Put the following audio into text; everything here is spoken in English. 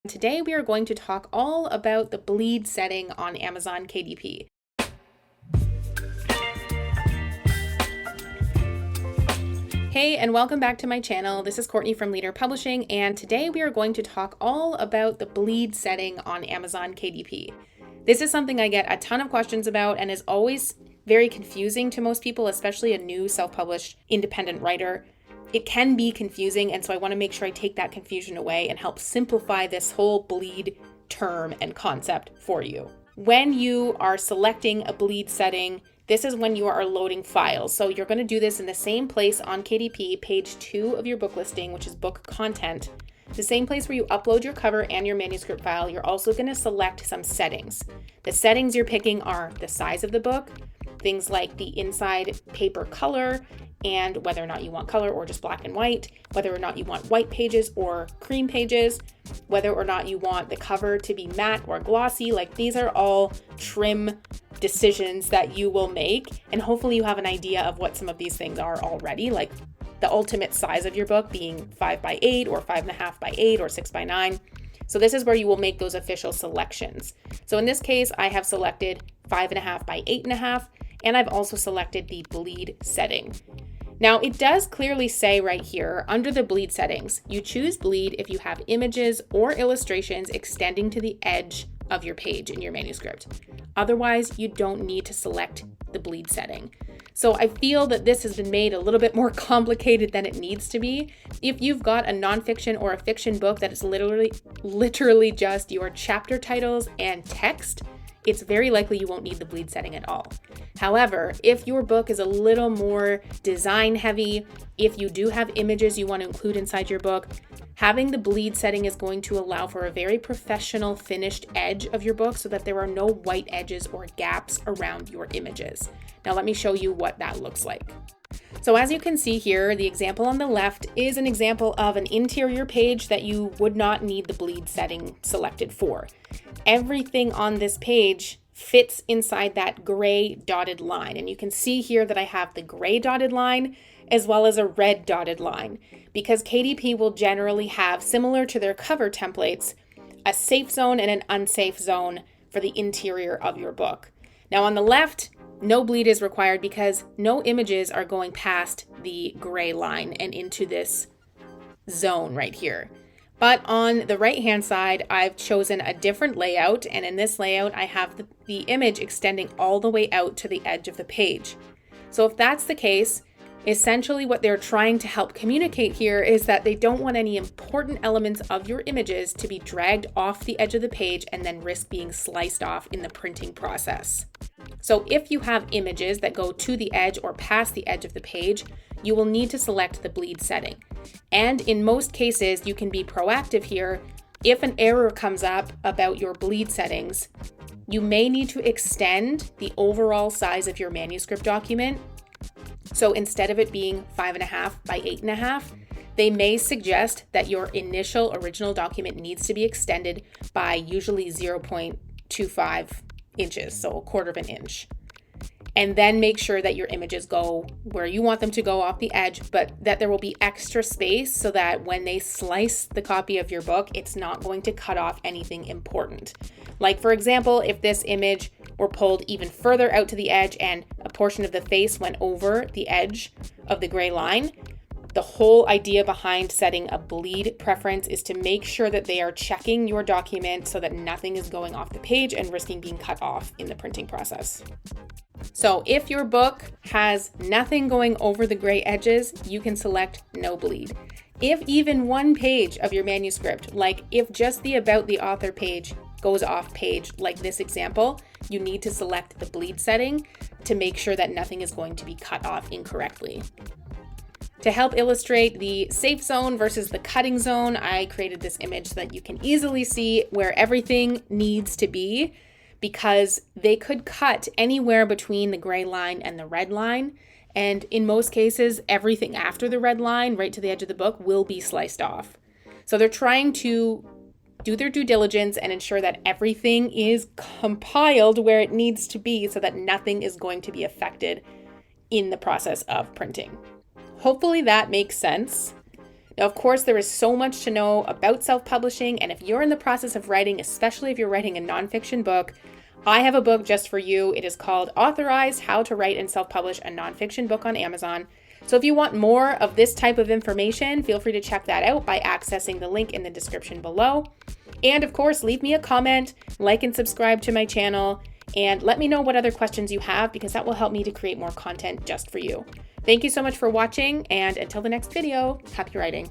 Today we are going to talk all about the bleed setting on Amazon KDP. Hey, and welcome back to my channel. This is Courtney from Leader Publishing, and today we are going to talk all about the bleed setting on Amazon KDP. This is something I get a ton of questions about and is always very confusing to most people, especially a new self-published independent writer. It can be confusing, and so I want to make sure I take that confusion away and help simplify this whole bleed term and concept for you. When you are selecting a bleed setting, this is when you are loading files. So you're going to do this in the same place on KDP, page 2 of your book listing, which is book content. The same place where you upload your cover and your manuscript file, you're also going to select some settings. The settings you're picking are the size of the book, things like the inside paper color, and whether or not you want color or just black and white, whether or not you want white pages or cream pages, whether or not you want the cover to be matte or glossy. Like, these are all trim decisions that you will make, and hopefully you have an idea of what some of these things are already, like the ultimate size of your book being 5x8 or 5.5x8 or 6x9. So this is where you will make those official selections. So in this case, I have selected 5.5x8.5, and I've also selected the bleed setting. Now, it does clearly say right here under the bleed settings, you choose bleed if you have images or illustrations extending to the edge of your page in your manuscript. Otherwise, you don't need to select the bleed setting. So I feel that this has been made a little bit more complicated than it needs to be. If you've got a nonfiction or a fiction book that is literally just your chapter titles and text, it's very likely you won't need the bleed setting at all. However, if your book is a little more design heavy, if you do have images you want to include inside your book, having the bleed setting is going to allow for a very professional finished edge of your book so that there are no white edges or gaps around your images. Now let me show you what that looks like. So as you can see here, the example on the left is an example of an interior page that you would not need the bleed setting selected for. Everything on this page fits inside that gray dotted line. And you can see here that I have the gray dotted line as well as a red dotted line, because KDP will generally have, similar to their cover templates, a safe zone and an unsafe zone for the interior of your book. Now on the left, no bleed is required because no images are going past the gray line and into this zone right here. But on the right-hand side, I've chosen a different layout, and in this layout, I have the image extending all the way out to the edge of the page. So if that's the case, essentially what they're trying to help communicate here is that they don't want any important elements of your images to be dragged off the edge of the page and then risk being sliced off in the printing process. So if you have images that go to the edge or past the edge of the page, you will need to select the bleed setting. And in most cases, you can be proactive here. If an error comes up about your bleed settings, you may need to extend the overall size of your manuscript document. So instead of it being 5.5x8.5, they may suggest that your initial original document needs to be extended by usually 0.25 inches, so a quarter of an inch. And then make sure that your images go where you want them to go off the edge, but that there will be extra space so that when they slice the copy of your book, it's not going to cut off anything important. Like, for example, if this image were pulled even further out to the edge and a portion of the face went over the edge of the gray line, the whole idea behind setting a bleed preference is to make sure that they are checking your document so that nothing is going off the page and risking being cut off in the printing process. So if your book has nothing going over the gray edges, you can select no bleed. If even one page of your manuscript, like if just the about the author page goes off page, like this example, you need to select the bleed setting to make sure that nothing is going to be cut off incorrectly. To help illustrate the safe zone versus the cutting zone, I created this image so that you can easily see where everything needs to be, because they could cut anywhere between the gray line and the red line. And in most cases, everything after the red line, right to the edge of the book, will be sliced off. So they're trying to do their due diligence and ensure that everything is compiled where it needs to be so that nothing is going to be affected in the process of printing. Hopefully that makes sense. Now, of course, there is so much to know about self-publishing, and if you're in the process of writing, especially if you're writing a nonfiction book, I have a book just for you. It is called Authorized: How to Write and Self-Publish a Nonfiction Book on Amazon. So if you want more of this type of information, feel free to check that out by accessing the link in the description below. And of course, leave me a comment, like and subscribe to my channel, and let me know what other questions you have, because that will help me to create more content just for you. Thank you so much for watching, and until the next video, happy writing.